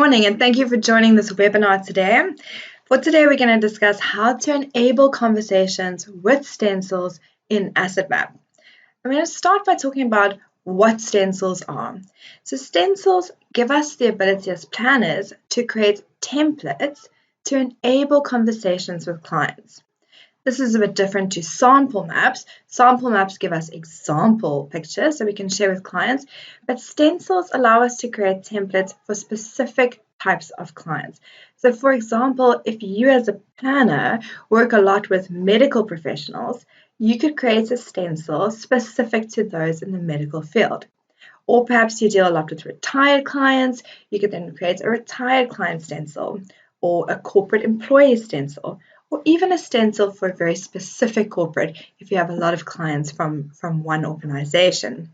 morning and thank you for joining this webinar today. For today, we're going to discuss how to enable conversations with stencils in AssetMap. I'm going to start by talking about what stencils are. So stencils give us the ability as planners to create templates to enable conversations with clients. This is a bit different to sample maps. Sample maps give us example pictures so we can share with clients, but stencils allow us to create templates for specific types of clients. So for example, if you as a planner work a lot with medical professionals, you could create a stencil specific to those in the medical field. Or perhaps you deal a lot with retired clients, you could then create a retired client stencil or a corporate employee stencil, or even a stencil for a very specific corporate if you have a lot of clients from one organization.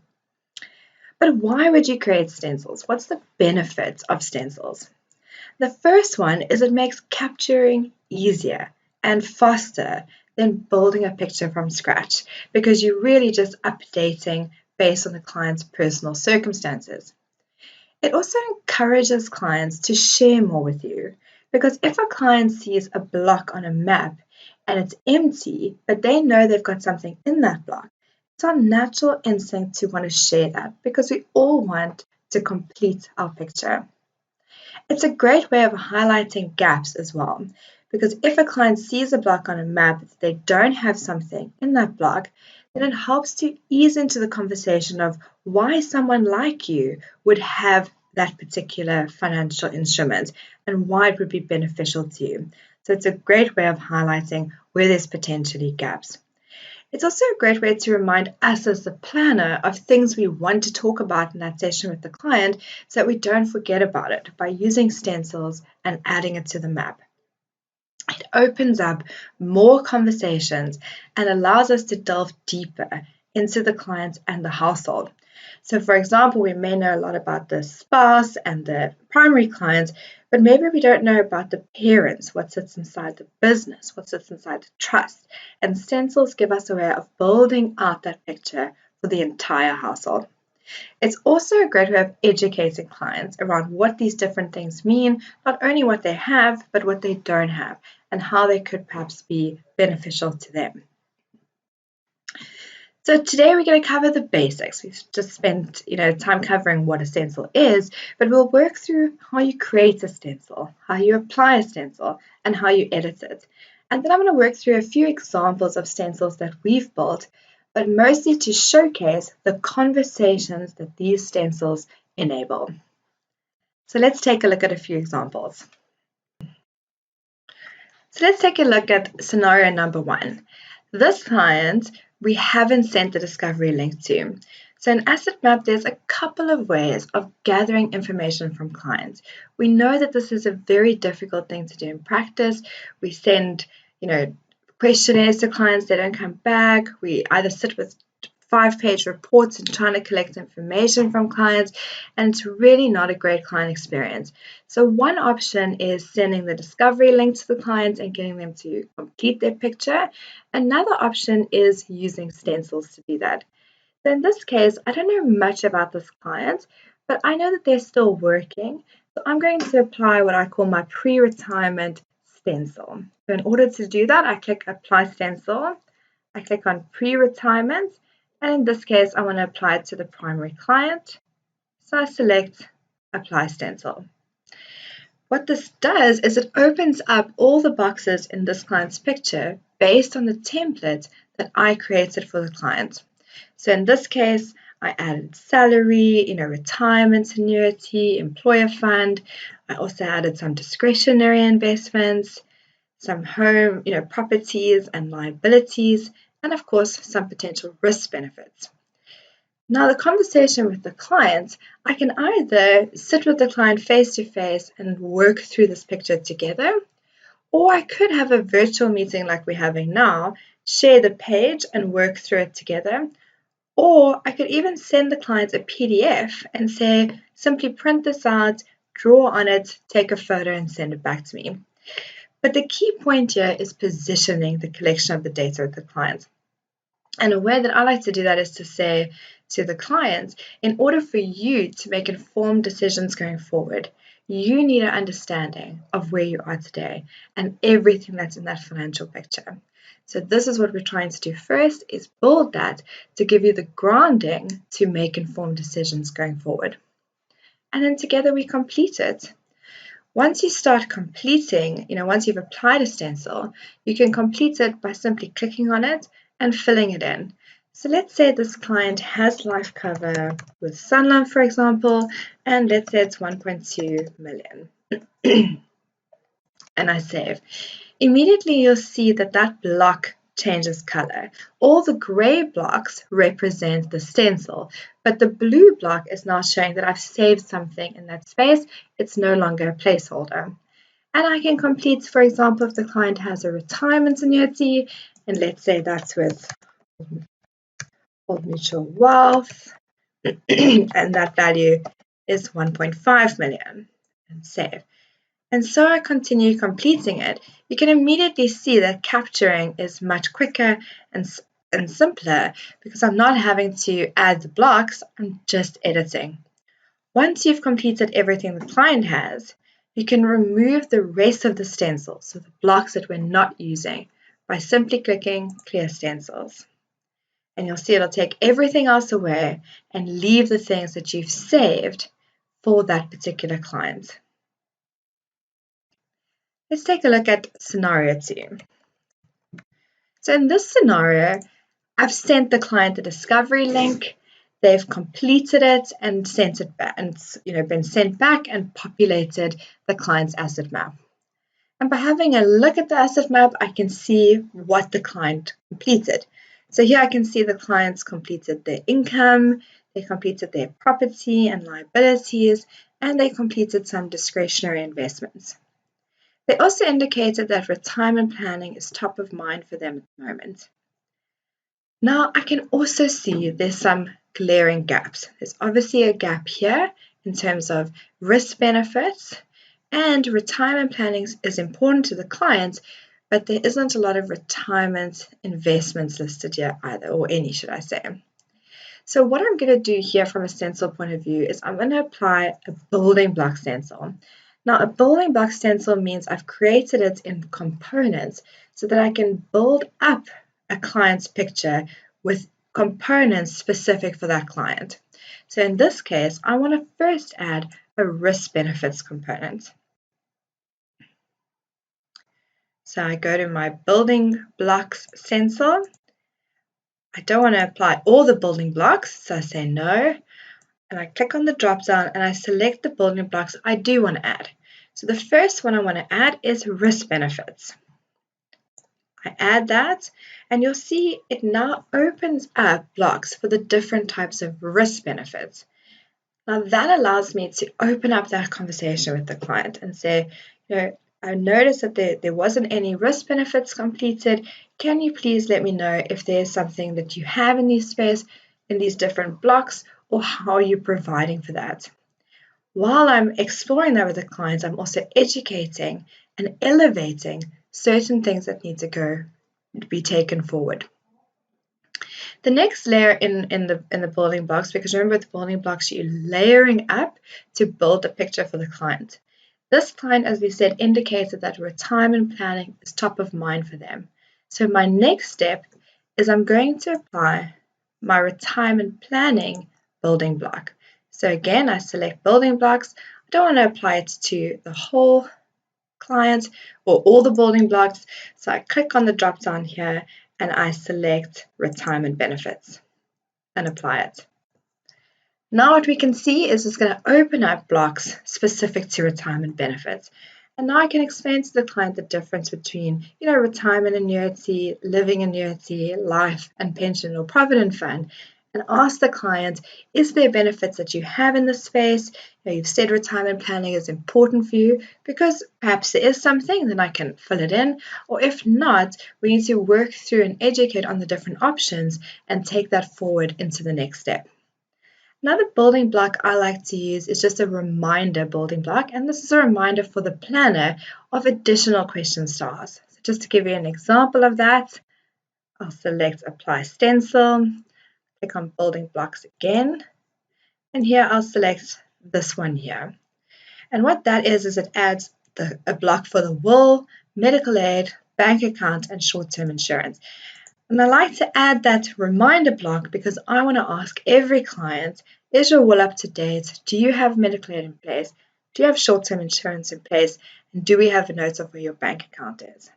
But why would you create stencils? What's the benefit of stencils? The first one is it makes capturing easier and faster than building a picture from scratch because you're really just updating based on the client's personal circumstances. It also encourages clients to share more with you. Because if a client sees a block on a map and it's empty, but they know they've got something in that block, it's our natural instinct to want to share that because we all want to complete our picture. It's a great way of highlighting gaps as well, because if a client sees a block on a map that they don't have something in that block, then it helps to ease into the conversation of why someone like you would have that particular financial instrument and why it would be beneficial to you. So it's a great way of highlighting where there's potentially gaps. It's also a great way to remind us as the planner of things we want to talk about in that session with the client so that we don't forget about it by using stencils and adding it to the map. It opens up more conversations and allows us to delve deeper into the clients and the household. So for example, we may know a lot about the spouse and the primary clients, but maybe we don't know about the parents, what sits inside the business, what sits inside the trust. And stencils give us a way of building out that picture for the entire household. It's also a great way of educating clients around what these different things mean, not only what they have, but what they don't have, and how they could perhaps be beneficial to them. So today we're going to cover the basics. We've just spent time covering what a stencil is, but we'll work through how you create a stencil, how you apply a stencil, and how you edit it. And then I'm going to work through a few examples of stencils that we've built, but mostly to showcase the conversations that these stencils enable. So let's take a look at a few examples. So let's take a look at scenario number 1. This client we haven't sent the discovery link to. So in AssetMap, there's a couple of ways of gathering information from clients. We know that this is a very difficult thing to do in practice. We send, questionnaires to clients, they don't come back. We either sit with 5-page reports and trying to collect information from clients, and it's really not a great client experience. So one option is sending the discovery link to the clients and getting them to complete their picture. Another option is using stencils to do that. So in this case, I don't know much about this client, but I know that they're still working. So I'm going to apply what I call my pre-retirement stencil. So in order to do that, I click Apply Stencil. I click on Pre-Retirement. And in this case, I want to apply it to the primary client. So I select Apply Stencil. What this does is it opens up all the boxes in this client's picture based on the template that I created for the client. So in this case, I added salary, retirement annuity, employer fund. I also added some discretionary investments, some home, properties and liabilities, and of course, some potential risk benefits. Now, the conversation with the client, I can either sit with the client face-to-face and work through this picture together, or I could have a virtual meeting like we're having now, share the page and work through it together, or I could even send the client a PDF and say, simply print this out, draw on it, take a photo and send it back to me. But the key point here is positioning the collection of the data with the client. And a way that I like to do that is to say to the client, in order for you to make informed decisions going forward, you need an understanding of where you are today and everything that's in that financial picture. So this is what we're trying to do first, is build that to give you the grounding to make informed decisions going forward. And then together we complete it. Once you start completing, once you've applied a stencil, you can complete it by simply clicking on it and filling it in. So let's say this client has life cover with Sunlam, for example, and let's say it's 1.2 million. And I save. Immediately you'll see that that block changes color. All the gray blocks represent the stencil, but the blue block is now showing that I've saved something in that space. It's no longer a placeholder. And I can complete, for example, if the client has a retirement annuity, and let's say that's with Old Mutual Wealth, and that value is 1.5 million, and save. And so I continue completing it. You can immediately see that capturing is much quicker and simpler because I'm not having to add the blocks, I'm just editing. Once you've completed everything the client has, you can remove the rest of the stencils, so the blocks that we're not using, by simply clicking Clear Stencils. And you'll see it'll take everything else away and leave the things that you've saved for that particular client. Let's take a look at scenario 2. So in this scenario, I've sent the client the discovery link, they've completed it and sent it back, and it's been sent back and populated the client's asset map. And by having a look at the asset map, I can see what the client completed. So here I can see the clients completed their income, they completed their property and liabilities, and they completed some discretionary investments. They also indicated that retirement planning is top of mind for them at the moment. Now I can also see there's some glaring gaps. There's obviously a gap here in terms of risk benefits, and retirement planning is important to the client, but there isn't a lot of retirement investments listed here either, or any, should I say. So what I'm going to do here from a stencil point of view is I'm going to apply a building block stencil. Now a building block stencil means I've created it in components so that I can build up a client's picture with components specific for that client. So in this case, I want to first add a risk benefits component. So I go to my building blocks stencil. I don't want to apply all the building blocks, so I say no. And I click on the drop down and I select the building blocks I do want to add. So the first one I want to add is risk benefits. I add that and you'll see it now opens up blocks for the different types of risk benefits. Now that allows me to open up that conversation with the client and say, I noticed that there wasn't any risk benefits completed. Can you please let me know if there's something that you have in these different blocks, or how are you providing for that? While I'm exploring that with the clients, I'm also educating and elevating certain things that need to be taken forward. The next layer in the building blocks, because remember the building blocks, you're layering up to build a picture for the client. This client, as we said, indicated that retirement planning is top of mind for them. So my next step is I'm going to apply my retirement planning building block. So again, I select building blocks. I don't want to apply it to the whole client or all the building blocks. So I click on the drop down here and I select retirement benefits and apply it. Now what we can see is it's going to open up blocks specific to retirement benefits. And now I can explain to the client the difference between, retirement annuity, living annuity, life and pension or provident fund, and ask the client, is there benefits that you have in this space? You've said retirement planning is important for you, because perhaps there is something, then I can fill it in. Or if not, we need to work through and educate on the different options and take that forward into the next step. Another building block I like to use is just a reminder building block, and this is a reminder for the planner of additional question stars. So just to give you an example of that, I'll select Apply Stencil, click on Building Blocks again, and here I'll select this one here. And what that is it adds a block for the will, medical aid, bank account, and short-term insurance. And I like to add that reminder block because I want to ask every client, is your will up to date? Do you have medical aid in place? Do you have short-term insurance in place? And do we have a note of where your bank account is?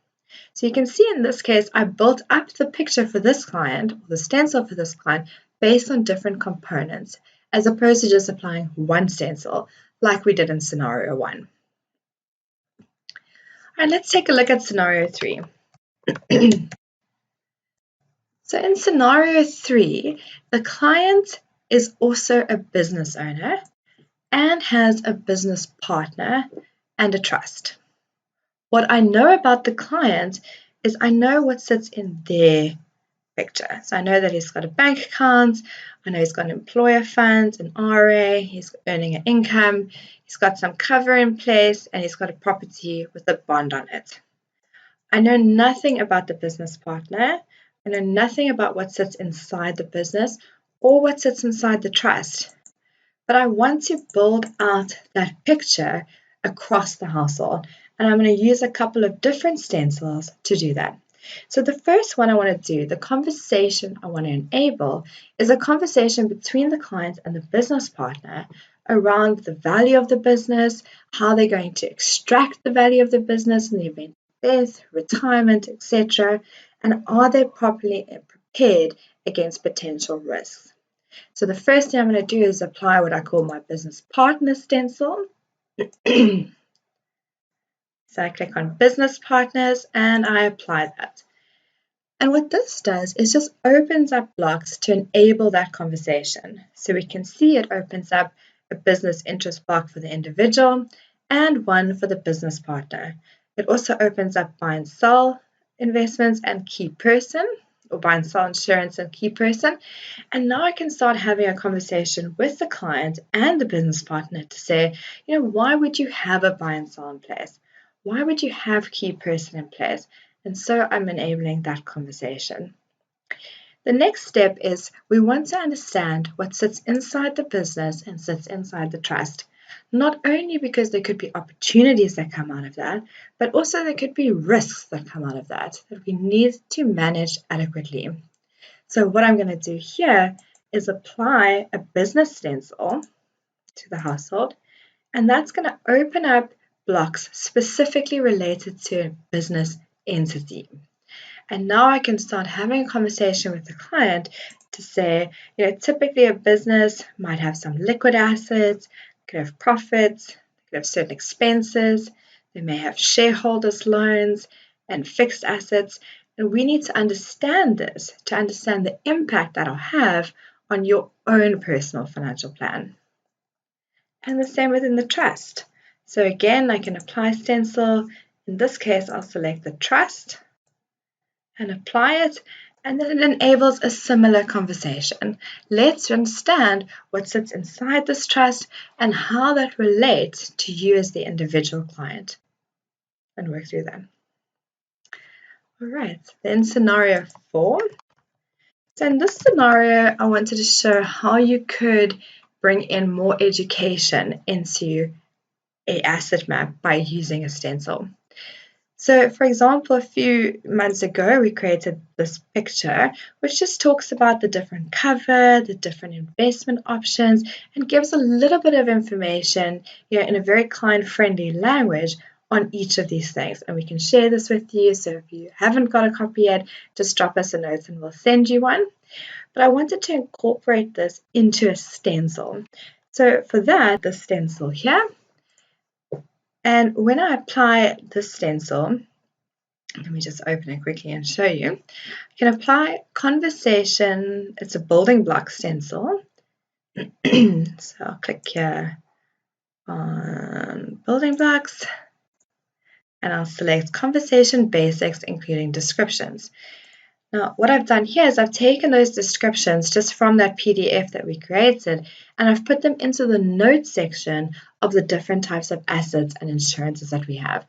So you can see in this case, I built up the picture for this client, or the stencil for this client, based on different components, as opposed to just applying one stencil, like we did in scenario 1. All right, let's take a look at scenario 3. So in scenario 3, the client is also a business owner and has a business partner and a trust. What I know about the client is I know what sits in their picture. So I know that he's got a bank account, I know he's got an employer fund, an RA, he's earning an income, he's got some cover in place, and he's got a property with a bond on it. I know nothing about the business partner. I know nothing about what sits inside the business or what sits inside the trust. But I want to build out that picture across the household. And I'm going to use a couple of different stencils to do that. So the first one I want to do, the conversation I want to enable, is a conversation between the client and the business partner around the value of the business, how they're going to extract the value of the business in the event of death, retirement, etc. And are they properly prepared against potential risks? So the first thing I'm going to do is apply what I call my business partner stencil. So I click on business partners and I apply that. And what this does is just opens up blocks to enable that conversation. So we can see it opens up a business interest block for the individual and one for the business partner. It also opens up buy and sell investments and key person, or buy and sell insurance and key person. And now I can start having a conversation with the client and the business partner to say, why would you have a buy and sell in place? Why would you have key person in place? And so I'm enabling that conversation. The next step is we want to understand what sits inside the business and sits inside the trust. Not only because there could be opportunities that come out of that, but also there could be risks that come out of that we need to manage adequately. So what I'm going to do here is apply a business stencil to the household, and that's going to open up blocks specifically related to a business entity. And now I can start having a conversation with the client to say, typically a business might have some liquid assets, could have profits, could have certain expenses, they may have shareholders' loans and fixed assets. And we need to understand this to understand the impact that'll have on your own personal financial plan. And the same within the trust. So again, I can apply stencil. In this case, I'll select the trust and apply it, and then it enables a similar conversation. Let's understand what sits inside this trust and how that relates to you as the individual client, and work through that. All right, then scenario 4. So in this scenario, I wanted to show how you could bring in more education into an asset map by using a stencil. So, for example, a few months ago, we created this picture, which just talks about the different cover, the different investment options, and gives a little bit of information, in a very client-friendly language on each of these things. And we can share this with you. So if you haven't got a copy yet, just drop us a note and we'll send you one. But I wanted to incorporate this into a stencil. So for that, the stencil here. And when I apply the stencil, let me just open it quickly and show you. I can apply conversation. It's a building block stencil. So I'll click here on building blocks and I'll select conversation basics, including descriptions. Now, what I've done here is I've taken those descriptions just from that PDF that we created, and I've put them into the notes section of the different types of assets and insurances that we have.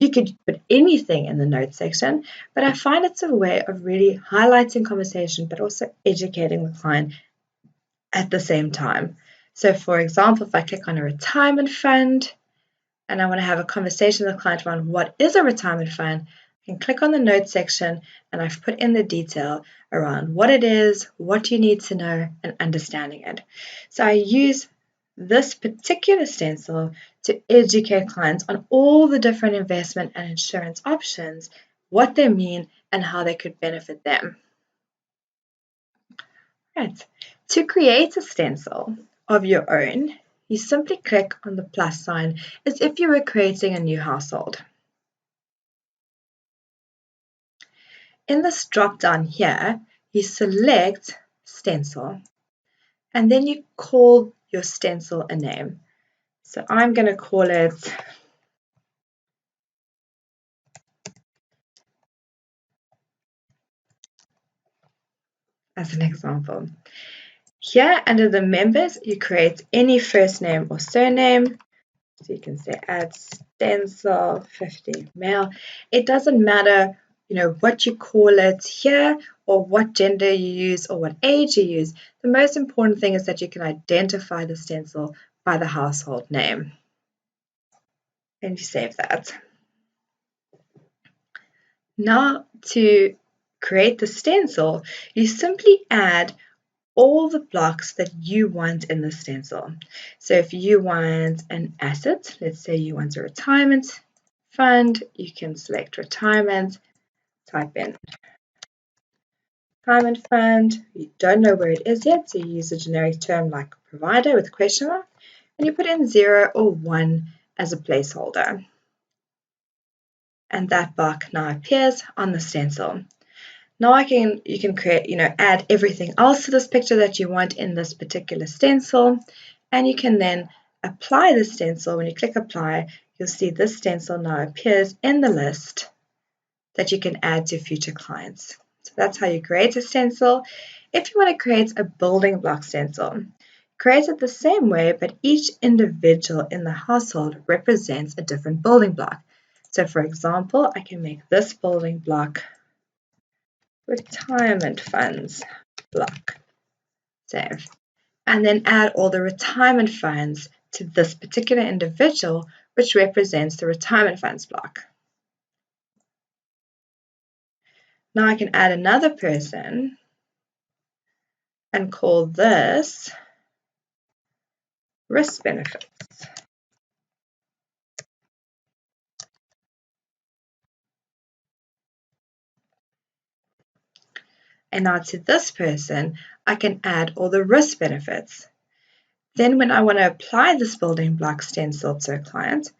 You could put anything in the notes section, but I find it's a way of really highlighting conversation, but also educating the client at the same time. So for example, if I click on a retirement fund, and I want to have a conversation with the client around what is a retirement fund, I can click on the notes section and I've put in the detail around what it is, what you need to know, and understanding it. So I use this particular stencil to educate clients on all the different investment and insurance options, what they mean, and how they could benefit them. Right. To create a stencil of your own, you simply click on the plus sign as if you were creating a new household. In this drop down here, you select stencil and then you call your stencil a name. So I'm going to call it as an example. Here under the members, you create any first name or surname. So you can say add stencil 50 male. It doesn't matter, what you call it here or what gender you use or what age you use. The most important thing is that you can identify the stencil by the household name. And you save that. Now to create the stencil, you simply add all the blocks that you want in the stencil. So if you want an asset, let's say you want a retirement fund, you can select retirement, type in retirement fund. You don't know where it is yet, so you use a generic term like provider with a question mark, and you put in 0 or 1 as a placeholder. And that block now appears on the stencil. Now you can create, add everything else to this picture that you want in this particular stencil, and you can then apply the stencil. When you click apply, you'll see this stencil now appears in the list that you can add to future clients. So that's how you create a stencil. If you want to create a building block stencil, create it the same way, but each individual in the household represents a different building block. So for example, I can make this building block retirement funds block, save, and then add all the retirement funds to this particular individual, which represents the retirement funds block. Now I can add another person and call this risk benefits. And now to this person, I can add all the risk benefits. Then when I want to apply this building block stencil to a client,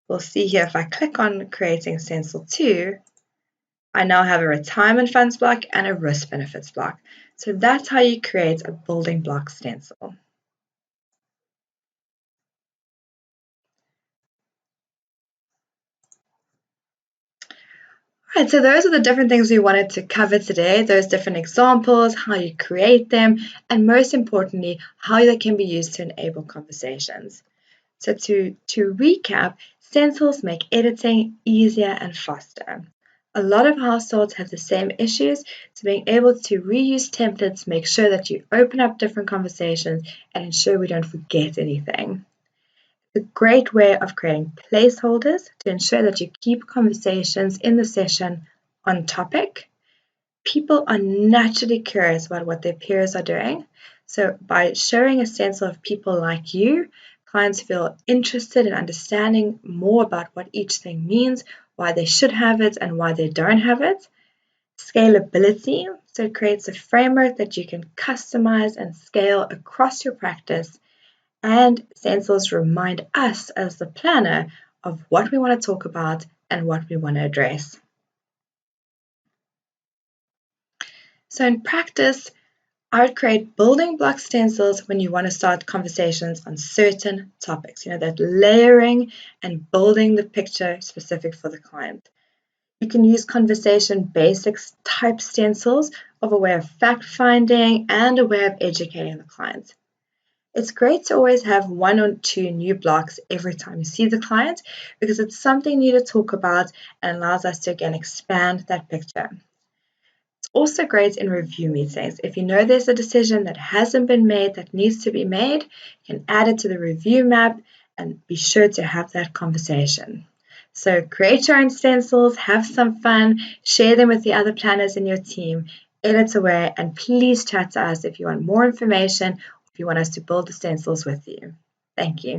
we'll see here if I click on creating stencil 2, I now have a retirement funds block and a risk benefits block. So that's how you create a building block stencil. Alright, so those are the different things we wanted to cover today, those different examples, how you create them, and most importantly, how they can be used to enable conversations. So to recap, stencils make editing easier and faster. A lot of households have the same issues, so being able to reuse templates makes sure that you open up different conversations and ensure we don't forget anything. It's a great way of creating placeholders to ensure that you keep conversations in the session on topic. People are naturally curious about what their peers are doing, so by showing a stencil of people like you, clients feel interested in understanding more about what each thing means, why they should have it and why they don't have it. Scalability, so it creates a framework that you can customize and scale across your practice. And stencils remind us as the planner of what we want to talk about and what we want to address. So in practice, I would create building block stencils when you want to start conversations on certain topics, that layering and building the picture specific for the client. You can use conversation basics type stencils of a way of fact finding and a way of educating the client. It's great to always have 1 or 2 new blocks every time you see the client because it's something new to talk about and allows us to again expand that picture. It's also great in review meetings. If you know there's a decision that hasn't been made that needs to be made, you can add it to the review map and be sure to have that conversation. So create your own stencils, have some fun, share them with the other planners in your team, edit away, and please chat to us if you want more information, if you want us to build the stencils with you. Thank you.